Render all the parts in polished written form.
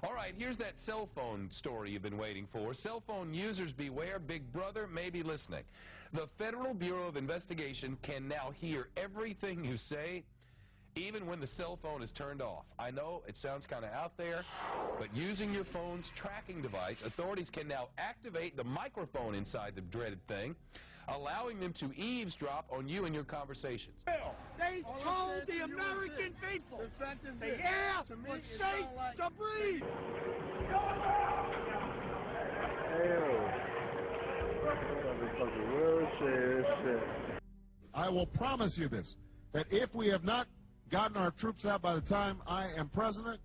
All right, here's that cell phone story you've been waiting for. Cell phone users beware, Big Brother may be listening. The Federal Bureau of Investigation can now hear everything you say, even when the cell phone is turned off. I know it sounds kind of out there, but using your phone's tracking device, authorities can now activate the microphone inside the dreaded thing, allowing them to eavesdrop on you and your conversations. They told the American people the air was safe to breathe. I will promise you this, that if we have not gotten our troops out by the time I am president,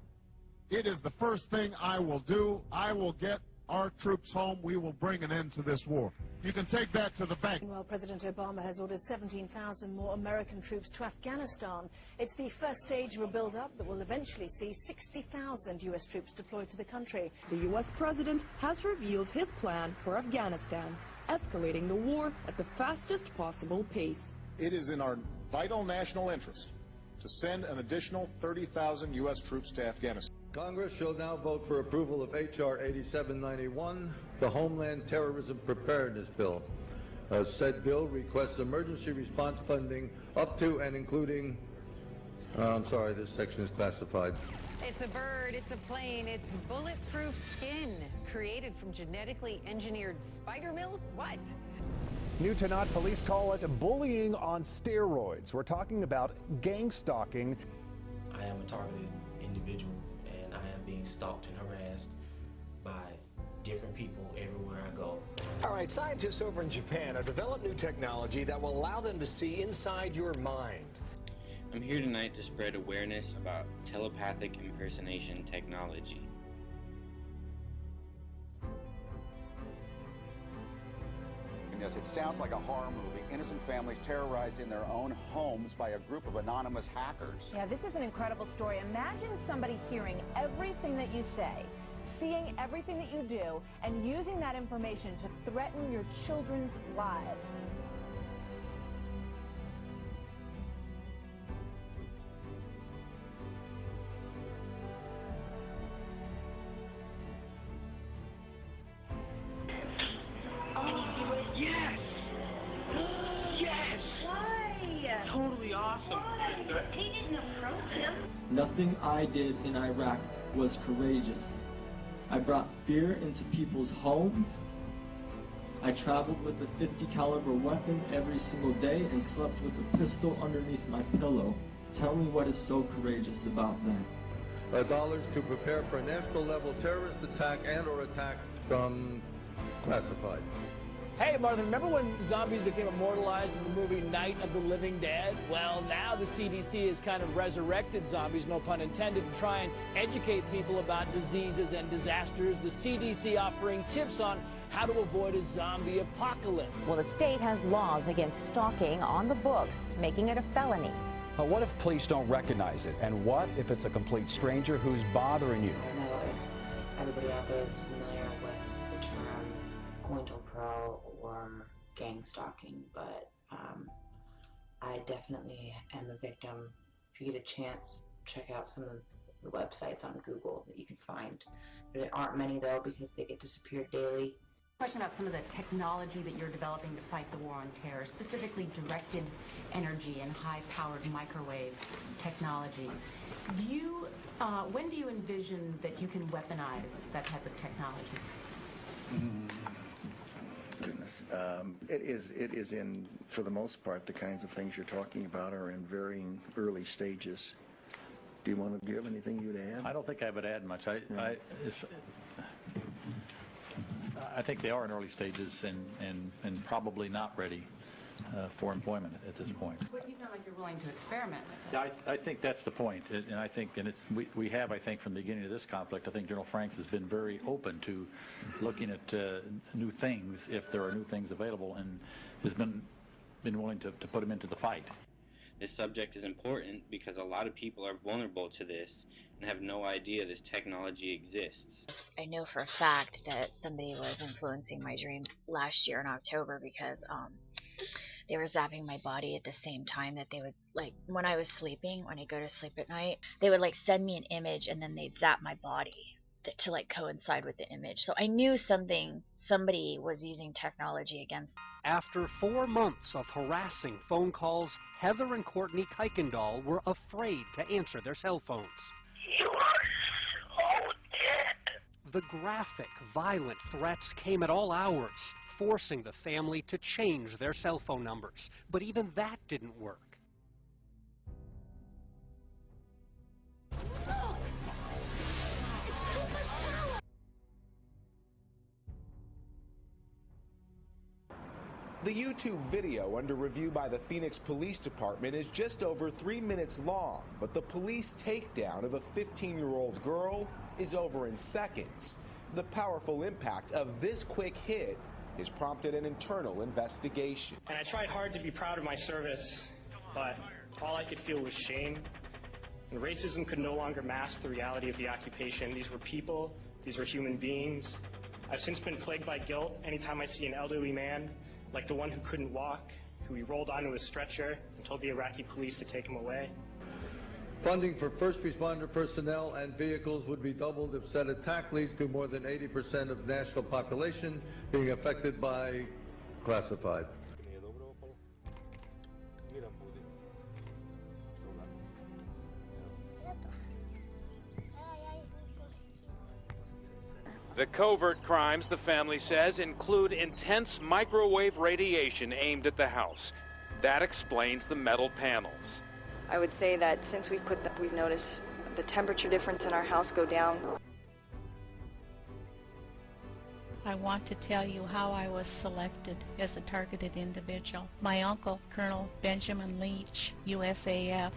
it is the first thing I will do. I will get our troops home. We will bring an end to this war. You can take that to the bank. Well, President Obama has ordered 17,000 more American troops to Afghanistan. It's the first stage of a build-up that will eventually see 60,000 U.S. troops deployed to the country. The U.S. president has revealed his plan for Afghanistan, escalating the war at the fastest possible pace. It is in our vital national interest to send an additional 30,000 U.S. troops to Afghanistan. Congress shall now vote for approval of H.R. 8791, the Homeland Terrorism Preparedness Bill. Said bill requests emergency response funding up to and including, I'm sorry, this section is classified. It's a bird, it's a plane, it's bulletproof skin, created from genetically engineered spider milk? What? Newtownot police call it bullying on steroids. We're talking about gangstalking. I am a targeted individual, and I am being stalked and harassed by different people everywhere I go. All right, scientists over in Japan have developed new technology that will allow them to see inside your mind. I'm here tonight to spread awareness about telepathic impersonation technology. Yes, it sounds like a horror movie. Innocent families terrorized in their own homes by a group of anonymous hackers. Yeah, this is an incredible story. Imagine somebody hearing everything that you say, seeing everything that you do, and using that information to threaten your children's lives. Yes! Yes! Why? Totally awesome. He didn't approach him. Nothing I did in Iraq was courageous. I brought fear into people's homes. I traveled with a 50 caliber weapon every single day and slept with a pistol underneath my pillow. Tell me what is so courageous about that. Dollars to prepare for a national level terrorist attack and or attack from classified. Hey, Martha, remember when zombies became immortalized in the movie Night of the Living Dead? Well, now the CDC has kind of resurrected zombies, no pun intended, to try and educate people about diseases and disasters. The CDC offering tips on how to avoid a zombie apocalypse. Well, the state has laws against stalking on the books, making it a felony. But what if police don't recognize it? And what if it's a complete stranger who's bothering you? I don't know if everybody out there is familiar with the term COINTELPRO or gang stalking, but I definitely am a victim. If you get a chance, check out some of the websites on Google that you can find. There aren't many though, because they get disappeared daily. Question about some of the technology that you're developing to fight the war on terror, specifically directed energy and high-powered microwave technology. When do you envision that you can weaponize that type of technology? Goodness, it is in, for the most part, the kinds of things you're talking about are in varying early stages. Do you want to give anything you'd add? I don't think I would add much. I think they are in early stages and probably not ready for employment at this point. But you sound like you're willing to experiment with it. I think that's the point, and I think, and we have, I think, from the beginning of this conflict, I think General Franks has been very open to looking at new things if there are new things available, and has been willing to put them into the fight. This subject is important because a lot of people are vulnerable to this and have no idea this technology exists. I know for a fact that somebody was influencing my dreams last year in October because they were zapping my body at the same time that they would, like, when I was sleeping, when I go to sleep at night, they would, like, send me an image and then they'd zap my body. to like coincide with the image. So I knew somebody was using technology against. After 4 months of harassing phone calls, Heather and Courtney Kuykendall were afraid to answer their cell phones. You are so dead. The graphic, violent threats came at all hours, forcing the family to change their cell phone numbers. But even that didn't work. The YouTube video under review by the Phoenix Police Department is just over 3 minutes long, but the police takedown of a 15-year-old girl is over in seconds. The powerful impact of this quick hit has prompted an internal investigation. And I tried hard to be proud of my service, but all I could feel was shame. And racism could no longer mask the reality of the occupation. These were people, these were human beings. I've since been plagued by guilt anytime I see an elderly man, like the one who couldn't walk, who he rolled onto a stretcher and told the Iraqi police to take him away. Funding for first responder personnel and vehicles would be doubled if said attack leads to more than 80% of national population being affected by classified. The covert crimes, the family says, include intense microwave radiation aimed at the house. That explains the metal panels. I would say that since we've noticed the temperature difference in our house go down. I want to tell you how I was selected as a targeted individual. My uncle, Colonel Benjamin Leach, USAF,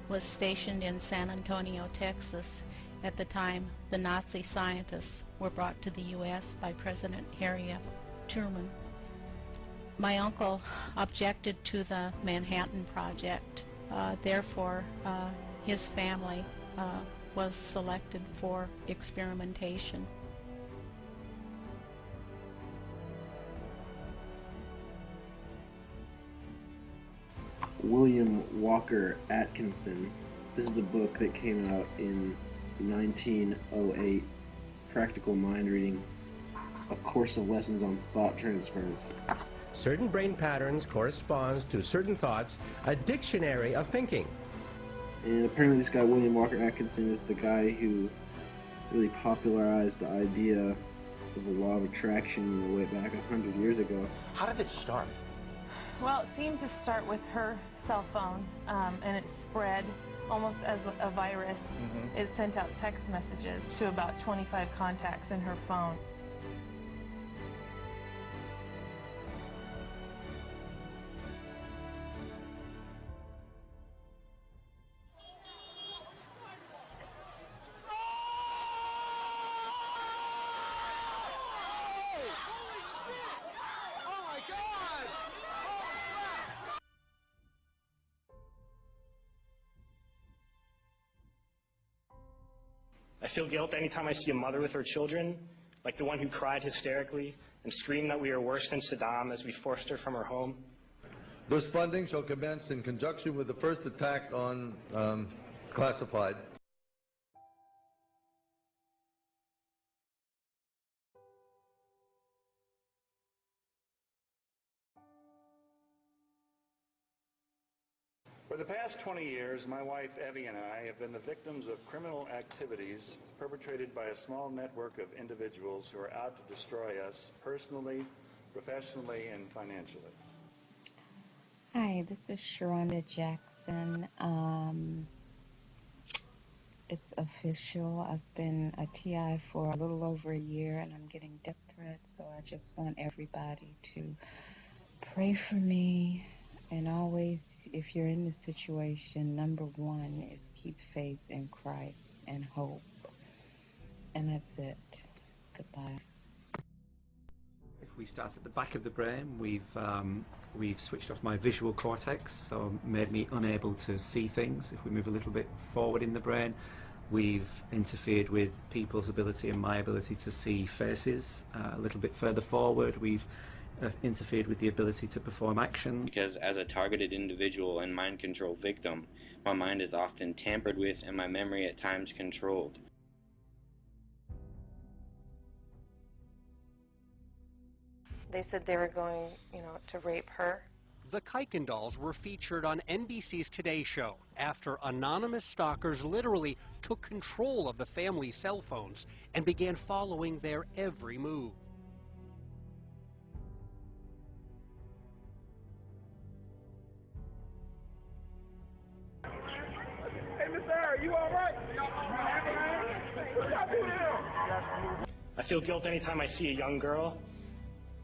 was stationed in San Antonio, Texas. At the time, the Nazi scientists were brought to the U.S. by President Harry F. Truman. My uncle objected to the Manhattan Project. Therefore, his family was selected for experimentation. William Walker Atkinson. This is a book that came out in 1908, Practical Mind Reading, a course of lessons on thought transference. Certain brain patterns corresponds to certain thoughts, a dictionary of thinking. And apparently this guy, William Walker Atkinson, is the guy who really popularized the idea of the law of attraction way back 100 years ago. How did it start? Well, it seemed to start with her cell phone, and it spread almost as a virus. It sent out text messages to about 25 contacts in her phone. I feel guilt anytime I see a mother with her children, like the one who cried hysterically and screamed that we are worse than Saddam as we forced her from her home. This funding shall commence in conjunction with the first attack on classified. For the past 20 years, my wife Evie and I have been the victims of criminal activities perpetrated by a small network of individuals who are out to destroy us personally, professionally, and financially. Hi, this is Sharonda Jackson. It's official. I've been a TI for a little over a year and I'm getting death threats, so I just want everybody to pray for me. And always, if you're in this situation, number one is keep faith in Christ and hope. And that's it. Goodbye. If we start at the back of the brain, we've switched off my visual cortex, so made me unable to see things. If we move a little bit forward in the brain, we've interfered with people's ability and my ability to see faces. A little bit further forward, we've interfered with the ability to perform action. Because as a targeted individual and mind control victim, my mind is often tampered with and my memory at times controlled. They said they were going, to rape her. The Kuykendalls were featured on NBC's Today Show after anonymous stalkers literally took control of the family's cell phones and began following their every move. Hey, Miss Sarah, you all right? What y'all doing here? I feel guilt anytime I see a young girl,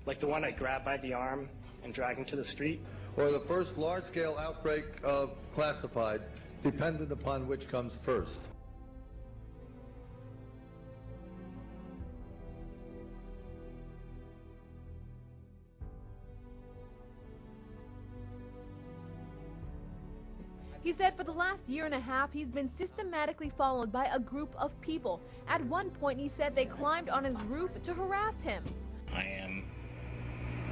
like the one I grabbed by the arm and dragged into the street. Or the first large-scale outbreak of classified, dependent upon which comes first. He said for the last year and a half, he's been systematically followed by a group of people. At one point, he said they climbed on his roof to harass him. I am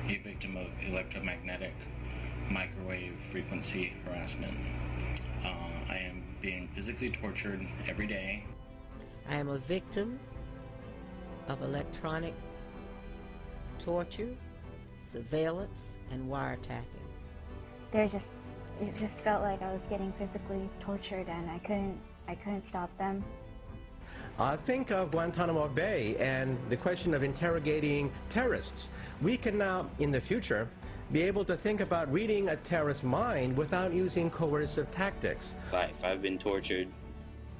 a victim of electromagnetic microwave frequency harassment. I am being physically tortured every day. I am a victim of electronic torture, surveillance, and wiretapping. It just felt like I was getting physically tortured, and I couldn't stop them. Think of Guantanamo Bay and the question of interrogating terrorists. We can now, in the future, be able to think about reading a terrorist's mind without using coercive tactics. If I've been tortured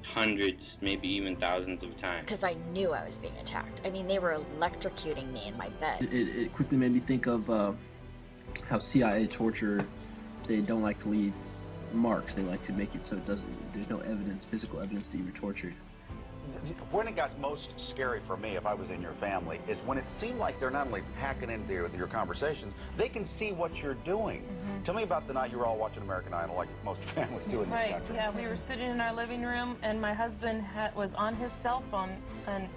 hundreds, maybe even thousands of times. Because I knew I was being attacked. I mean, they were electrocuting me in my bed. It quickly made me think of how CIA torture, they don't like to leave marks. They like to make it so there's no evidence, physical evidence that you were tortured. When it got most scary for me, if I was in your family, is when it seemed like they're not only hacking into your conversations, they can see what you're doing. Mm-hmm. Tell me about the night you were all watching American Idol, like most families do in this country. Yeah, we were sitting in our living room, and my husband was on his cell phone, and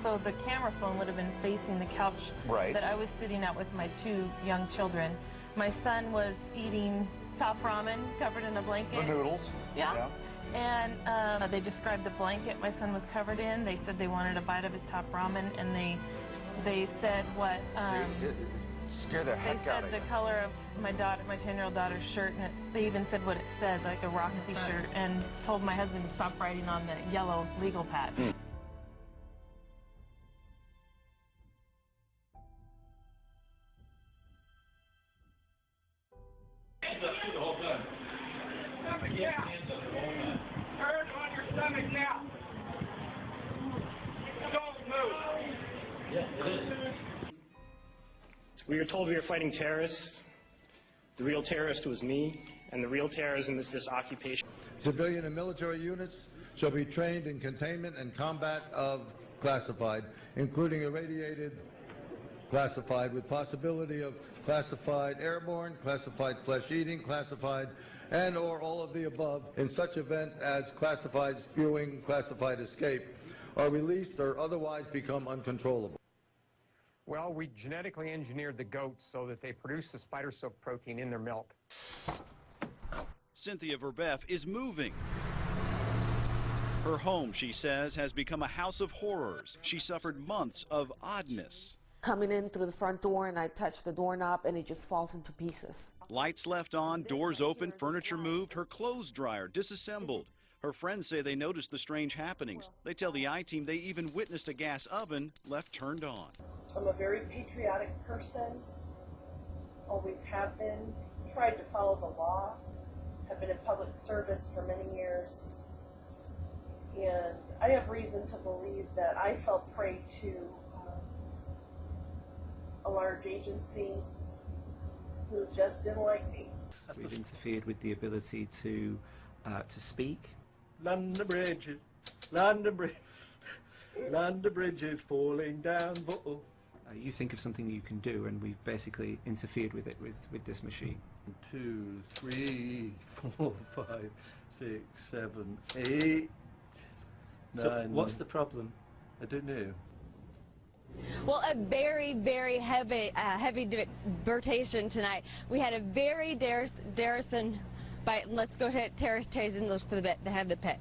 so the camera phone would have been facing the couch that I was sitting at with my two young children. My son was eating top ramen covered in a blanket. The noodles. Yeah. And they described the blanket my son was covered in. They said they wanted a bite of his top ramen, and they said what? Scare the heck out of They said the color of my 10-year-old daughter's shirt, and they even said what it said, like a Roxy shirt, and told my husband to stop writing on the yellow legal pad. The whole time. Stomach down. Turn on your stomach now. Don't move. Yeah, it is. We were told we were fighting terrorists. The real terrorist was me, and the real terrorism is this occupation. Civilian and military units shall be trained in containment and combat of classified, including irradiated classified, with possibility of classified airborne, classified flesh-eating, classified, and or all of the above, in such event as classified spewing, classified escape, are released or otherwise become uncontrollable. Well, we genetically engineered the goats so that they produce the spider silk protein in their milk. Cynthia Verbeff is moving. Her home, she says, has become a house of horrors. She suffered months of oddness. Coming in through the front door, and I touch the doorknob, and it just falls into pieces. Lights left on, doors open, furniture moved, her clothes dryer disassembled. Her friends say they noticed the strange happenings. They tell the I-Team they even witnessed a gas oven left turned on. I'm a very patriotic person, always have been, tried to follow the law, have been in public service for many years, and I have reason to believe that I fell prey to a large agency who just didn't like me. We've interfered with the ability to speak. London Bridge, London Bridge, London Bridge is falling down. You think of something you can do, and we've basically interfered with it with this machine. 2, 3, 4, 5, 6, 7, 8, 9. So what's the problem? I don't know. Well, a very, very heavy rotation tonight. We had a very Darrison, let's go to Terrace Chase and look for the head of the pit.